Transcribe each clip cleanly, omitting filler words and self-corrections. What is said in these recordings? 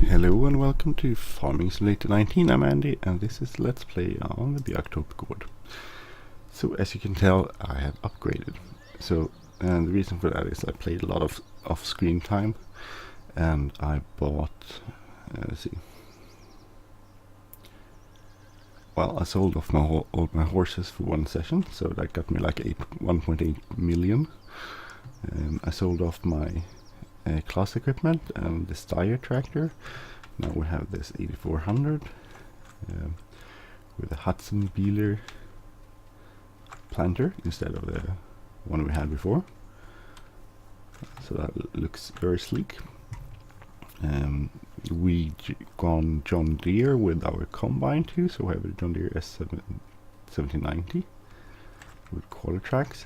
Hello and welcome to Farming Simulator 19. I'm Andy and this is Let's Play on the Björktorps Gård. So as you can tell, I have upgraded. And the reason for that is I played a lot of off-screen time and I bought, let's see. Well, I sold off all my horses for one session, so that got me like 1.8 million. I sold off my Claas equipment and the Steyr tractor. Now we have this 8400 with a Hudson Beeler planter instead of the one we had before. So that looks very sleek. We gone John Deere with our combine too, so we have a John Deere S1790 with quarter tracks.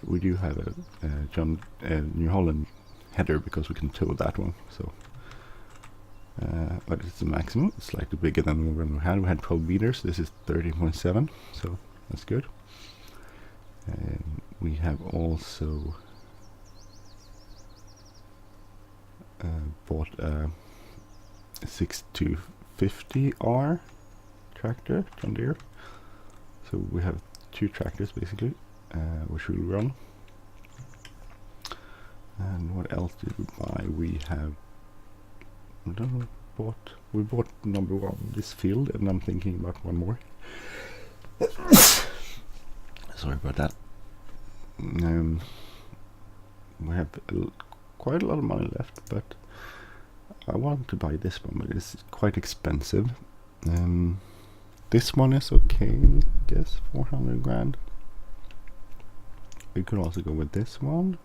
We do have a New Holland header because we can tow that one, so but it's the maximum. It's slightly bigger than the one we had. We had 12 meters. This is 13.7, so that's good. We have also bought a 6250R tractor, John Deere. So we have two tractors basically, which we'll run. And what else did we buy? We have, I don't know, we bought number one, this field, and I'm thinking about one more. Sorry about that. We have quite a lot of money left, but I want to buy this one, but it's quite expensive. This one is okay, I guess, 400 grand. We could also go with this one.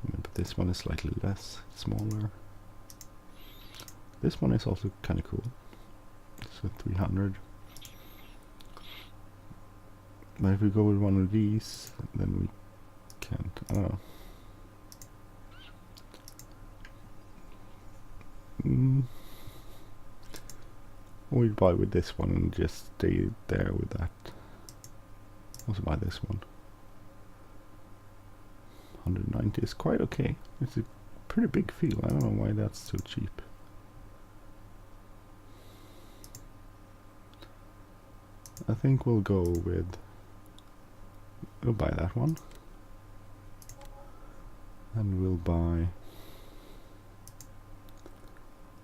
But this one is slightly less, smaller. This one is also kind of cool. So 300. But if we go with one of these, then we can't. I don't know. We'd buy with this one and just stay there with that. Also buy this one. 190 is quite okay. It's a pretty big field. I don't know why that's so cheap. I think we'll go with, we'll buy that one. And we'll buy,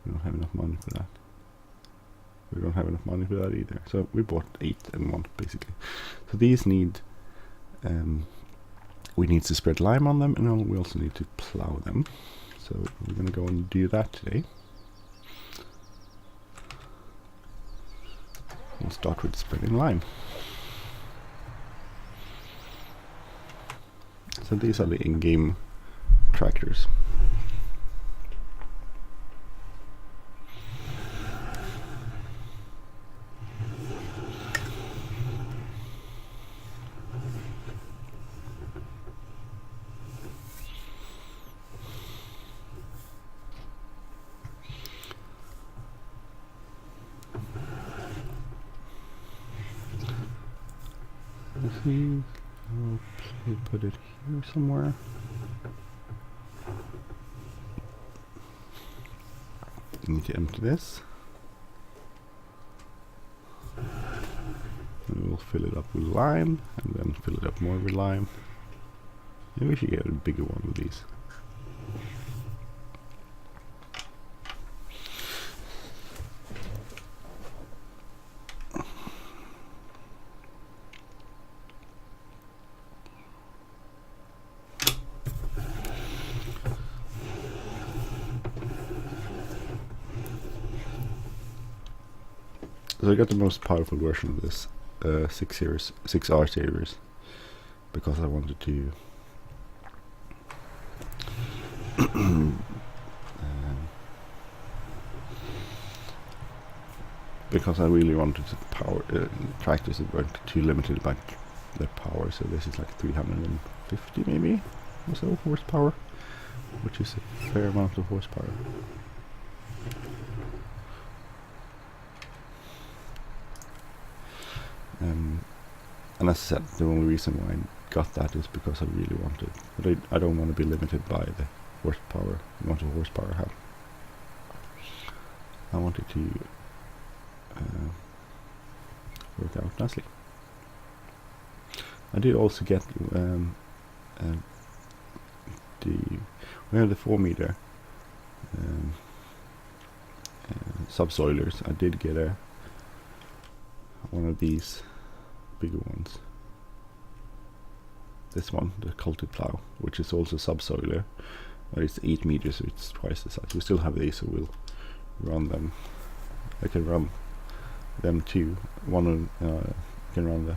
we don't have enough money for that. We don't have enough money for that either. So we bought 8 and 1 basically. So these need, we need to spread lime on them, and we also need to plow them. So we're going to go and do that today. We'll start with spreading lime. So these are the in-game tractors. I'll put it here somewhere. I need to empty this. And we'll fill it up with lime, and then fill it up more with lime. Maybe we should get a bigger one of these. So I got the most powerful version of this 6R series because I wanted to because I really wanted to power tractors that weren't too limited by their power. So this is like 350 maybe or so horsepower, which is a fair amount of horsepower. And as I said, the only reason why I got that is because I really wanted, but I don't want to be limited by the horsepower, amount of horsepower I have. I want it to work out nicely. I did also get we have the 4 meter subsoilers. I did get one of these bigger ones. This one, the culted plow, which is also subsoiler, but it's 8 meters, so it's twice the size. We still have these, so we'll run them. I can run them too. One can run the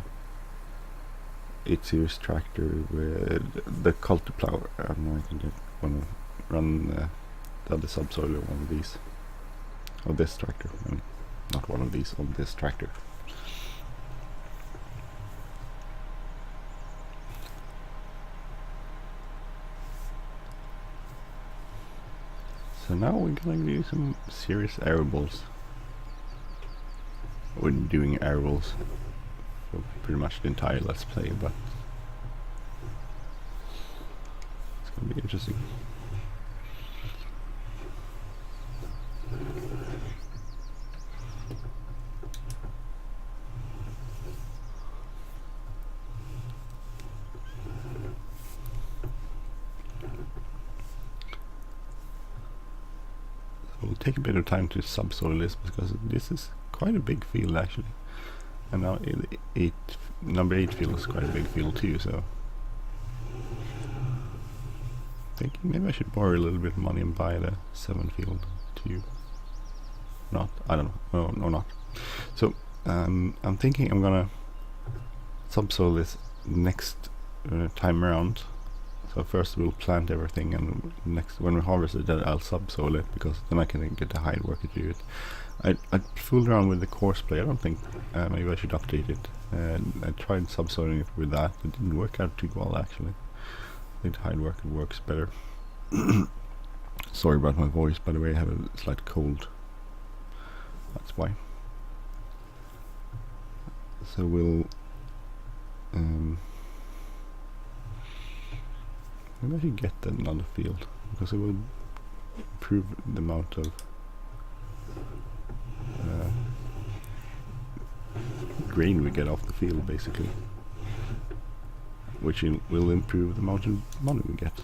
8 series tractor with the culted plow. I can want to run the other subsoiler, one of these, or this tractor. I mean, not one of these, on this tractor. So now we're gonna do some serious aerables. We're doing aerables for pretty much the entire Let's Play, but it's gonna be interesting. We'll take a bit of time to subsoil this, because this is quite a big field actually, and now number 8 field is quite a big field too, so thinking maybe I should borrow a little bit of money and buy the 7 field too. Not, I don't know, no not. So I'm thinking I'm gonna subsoil this next time around. So first we'll plant everything, and next, when we harvest it, then I'll subsoil it, because then I can get the hide worker to do it. I fooled around with the HorsePlay. I don't think maybe I should update it. I tried subsoiling it with that. It didn't work out too well actually. I think the hide worker works better. Sorry about my voice, by the way. I have a slight cold. That's why. So we'll maybe I should get another field, because it will improve the amount of grain we get off the field, basically, which will improve the amount of money we get.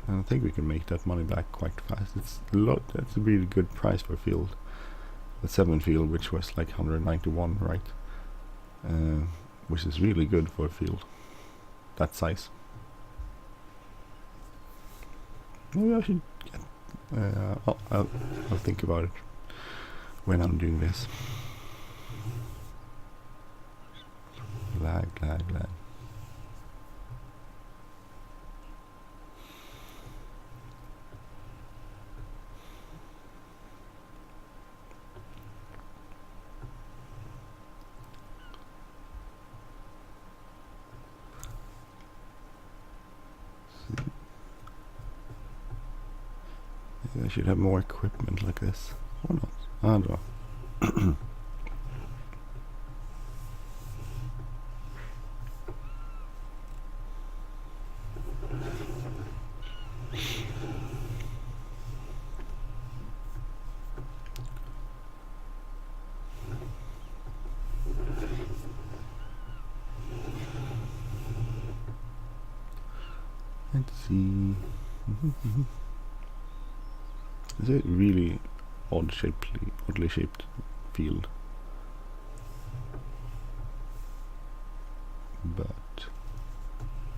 And I think we can make that money back quite fast. It's a lot. That's a really good price for a field. The 7 field, which was like 191, right? Which is really good for a field that size. Maybe I should get. I'll think about it when I'm doing this. Lag. I should have more equipment like this, or not? I don't know. Let's see. It's a really oddly shaped field, but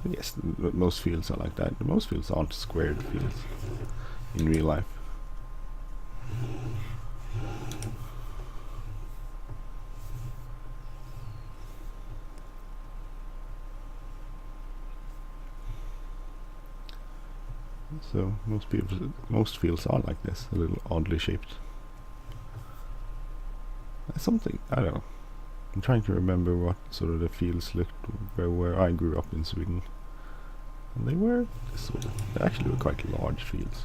yes, most fields are like that. Most fields aren't squared fields in real life. So most fields are like this, a little oddly shaped. Something, I don't know. I'm trying to remember what sort of the fields looked where I grew up in Sweden. And they were they actually were quite large fields.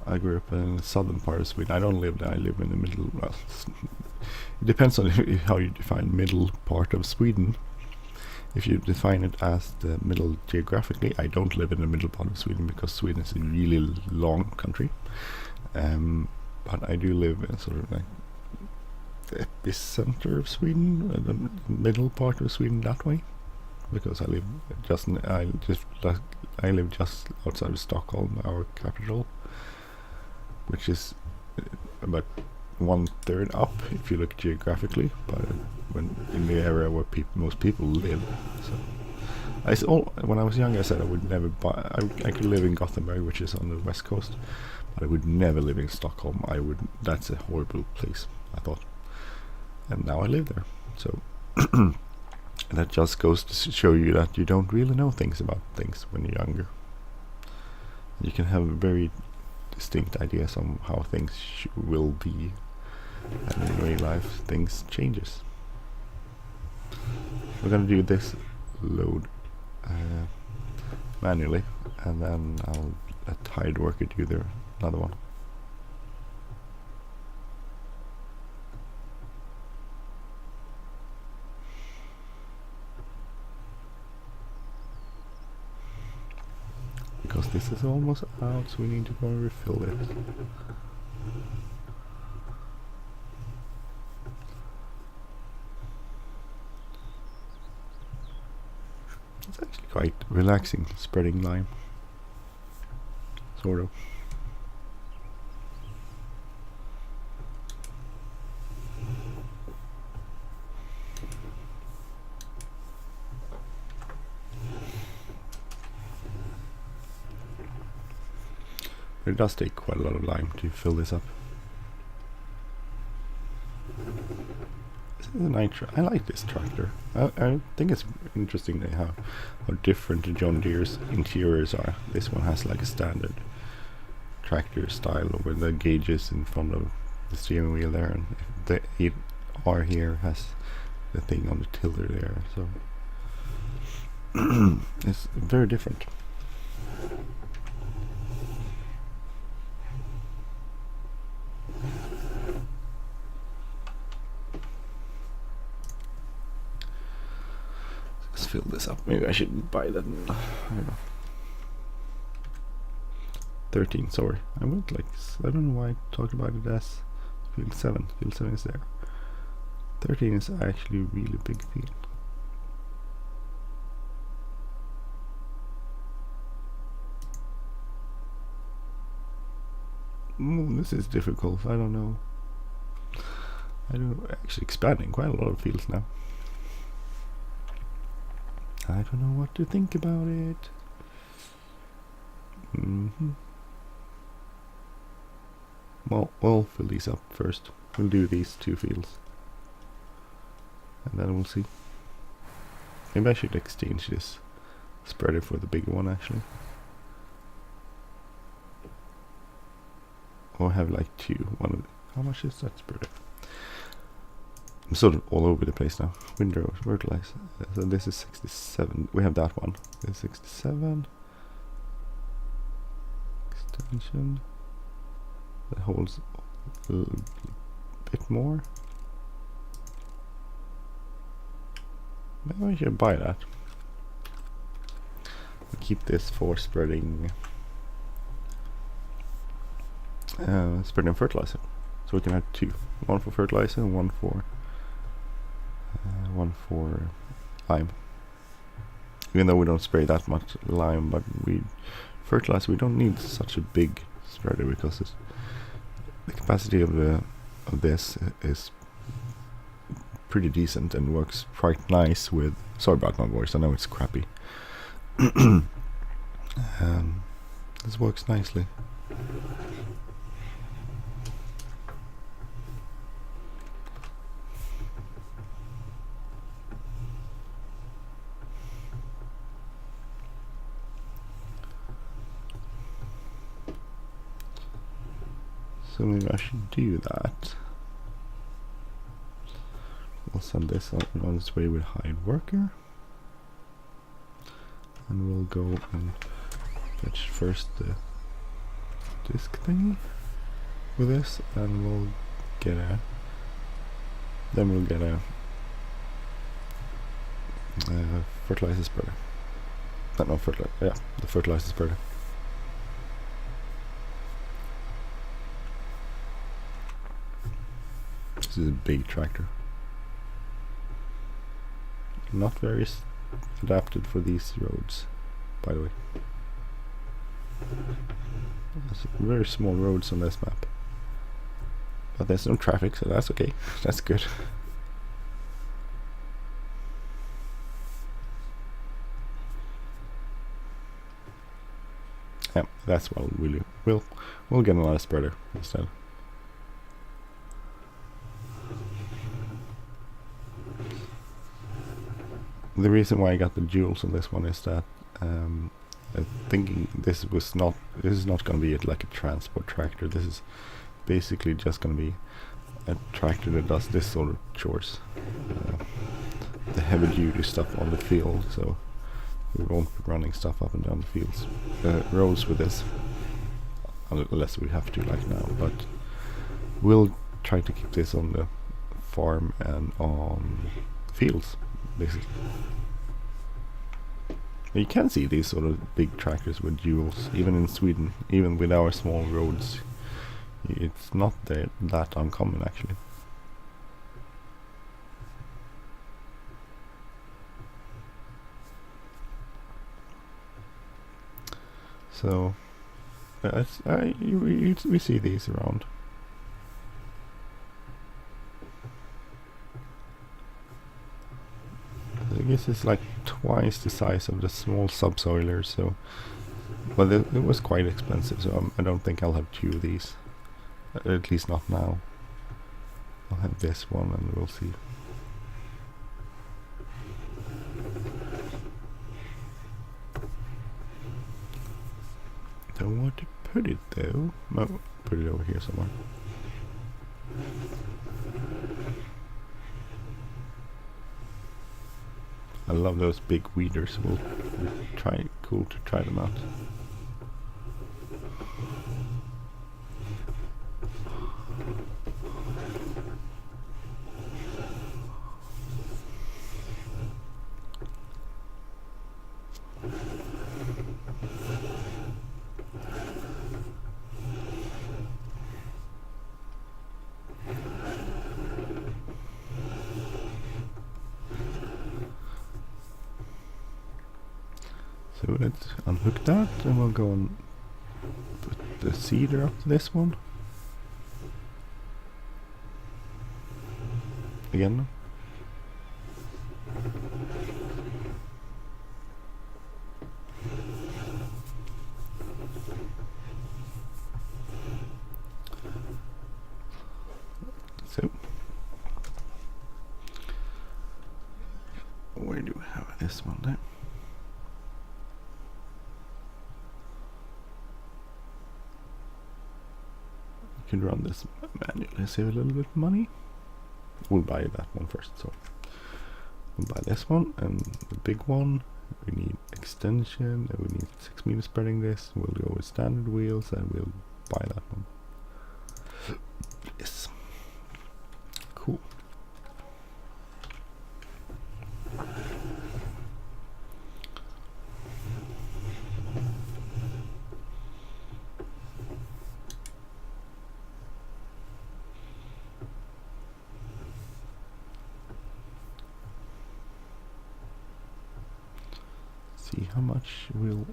I grew up in the southern part of Sweden. I don't live there, I live in the middle. Well, it depends on how you define middle part of Sweden. If you define it as the middle geographically, I don't live in the middle part of Sweden because Sweden is a really long country. But I do live in sort of like the epicenter of Sweden, the middle part of Sweden that way, because I live just outside of Stockholm, our capital, which is about 1/3 up if you look geographically, but when in the area where most people live. So when I was young, I said I would never buy. I could live in Gothenburg, which is on the west coast, but I would never live in Stockholm. That's a horrible place, I thought, and now I live there. So that just goes to show you that you don't really know things about things when you're younger. You can have very distinct ideas on how things will be, and in real life things changes. We're gonna do this load manually, and then I'll let Tide Worker do another one. Because this is almost out, so we need to go and refill it. It's actually quite relaxing, spreading lime. Sort of. It does take quite a lot of lime to fill this up. This is a nice I like this tractor. I think it's interesting how different the John Deere's interiors are. This one has like a standard tractor style with the gauges in front of the steering wheel there, and the 8R here has the thing on the tiller there. So it's very different. Fill this up. Maybe I should buy that. I don't know. 13. Sorry, I went like I don't know why I talked about it as field 7. Field 7 is there. 13 is actually a really big field. This is difficult. I don't know. Actually expanding quite a lot of fields now. I don't know what to think about it. Well, we'll fill these up first. We'll do these 2 fields, and then we'll see. Maybe I should exchange this spreader for the bigger one actually. Or have like 2. How much is that spreader? I'm sort of all over the place now. Windrows, Fertilizer. So this is 67. We have that one. This is 67. Extension. That holds a bit more. Maybe I should buy that. Keep this for spreading fertilizer. So we can have 2. One for fertilizer and one for lime. Even though we don't spray that much lime, but fertilizer, we don't need such a big spreader because the capacity of this is pretty decent and works quite nice with. Sorry about my voice. I know it's crappy. This works nicely. So maybe I should do that. We'll send this on its way with Hide Worker. And we'll go and fetch first the disc thingy with this, and we'll get a Fertilizer spreader. No, fertilizer. Yeah, the fertilizer spreader. This is a big tractor. Not very adapted for these roads, by the way. There's very small roads on this map. But there's no traffic, so that's okay. That's good. Yeah, that's well, we'll get another spreader instead. The reason why I got the jewels on this one is that I'm thinking this is not going to be like a transport tractor. This is basically just going to be a tractor that does this sort of chores, the heavy duty stuff on the field. So we won't be running stuff up and down the fields, roads with this, unless we have to like now. But we'll try to keep this on the farm and on fields, basically. You can see these sort of big tractors with duals, even in Sweden, even with our small roads. It's not that uncommon, actually. So we see these around. I guess it's like twice the size of the small subsoilers, so but it was quite expensive, so I don't think I'll have two of these, at least not now. I'll have this one and we'll see. Don't know where to put it though. No, put it over here somewhere. I love those big weeders. We'll try. Cool to try them out. So let's unhook that, and we'll go and put the seeder up to this one. Again. So where do we have this one there? Can run this manually, save a little bit of money. We'll buy that one first, so we'll buy this one and the big one. We need extension, and we need 6 meter spreading this. We'll go with standard wheels and we'll buy that one. Yes. Cool. See how much we'll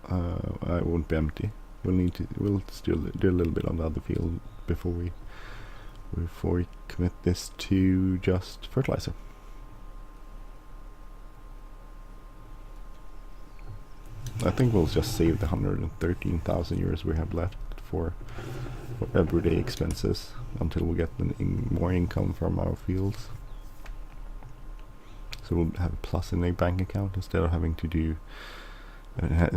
I won't be empty. We'll still do a little bit on the other field before we commit this to just fertilizer. I think we'll just save the 113,000 euros we have left for everyday expenses until we get more income from our fields. So we'll have a plus in the bank account instead of having to do, have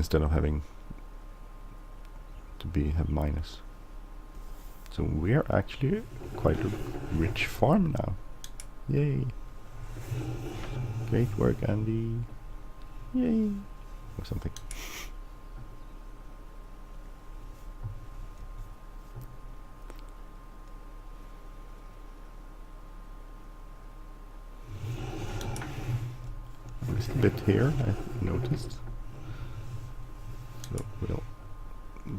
minus. So we are actually quite a rich farm now. Yay! Great work, Andy. Yay! Or something. Missed a bit here, I noticed. So we'll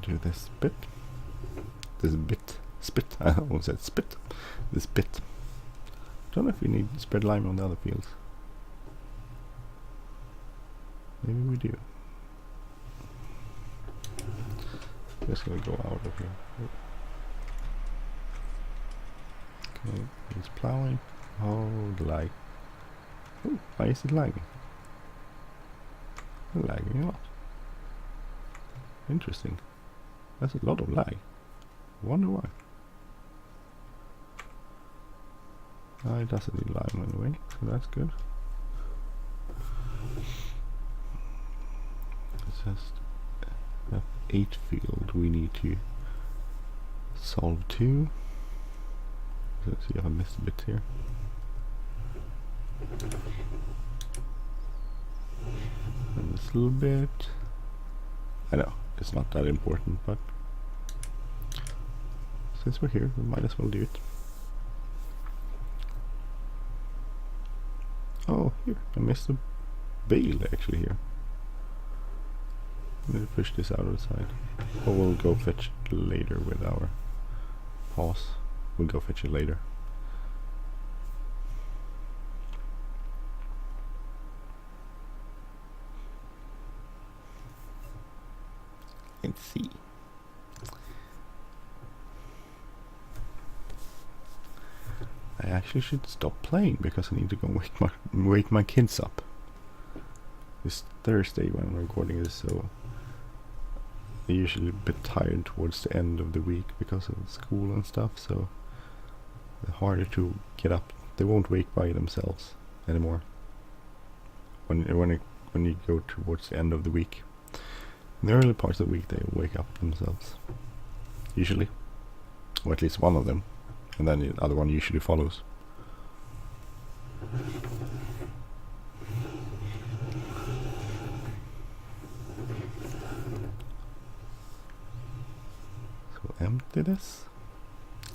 do this bit. Spit. I almost said spit. This bit. Don't know if we need spread lime on the other fields. Maybe we do. Just gonna go out of here. Okay, he's plowing. Oh, the lag. Oh, why is it lagging? It's lagging a lot. Interesting. That's a lot of lag. Wonder why. It doesn't need lime anyway, so that's good. It's just that 8 field we need to solve 2. Let's see if I missed a bit here. And this little bit. I know, it's not that important, but since we're here, we might as well do it. Oh, here, I missed a bale actually here. I'm gonna push this out of the side. Or we'll go fetch it later with our Paus. We'll go fetch it later. Let's see. I actually should stop playing because I need to go wake my kids up. It's Thursday when I'm recording this, so they're usually a bit tired towards the end of the week because of school and stuff, so they're harder to get up. They won't wake by themselves anymore when you go towards the end of the week. In the early parts of the week they wake up themselves, usually, or at least one of them, and then the other one usually follows. So empty this,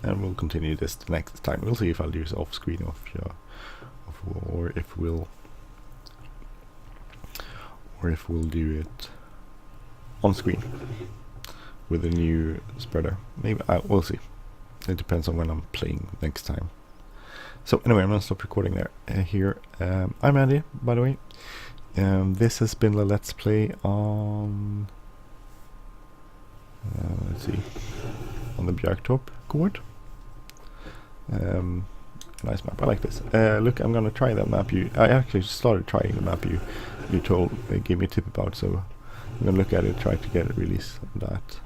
and we'll continue this the next time. We'll see if I'll do this off screen or if we'll do it on screen with a new spreader. Maybe we'll see. It depends on when I'm playing next time. So anyway, I'm gonna stop recording there. Here, I'm Andy, by the way. This has been the Let's Play on let's see, on the Björktorps Gård. Nice map. I like this. Look, I'm gonna try that map. I actually started trying the map you gave me a tip about. So I'm gonna look at it, try to get a release of that.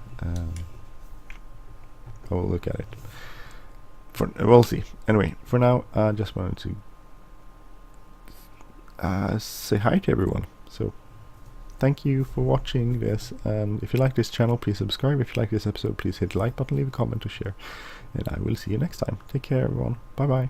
I will look at it. We'll see. Anyway, for now, I just wanted to say hi to everyone. So, thank you for watching this. If you like this channel, please subscribe. If you like this episode, please hit the like button, leave a comment, or share. And I will see you next time. Take care, everyone. Bye bye.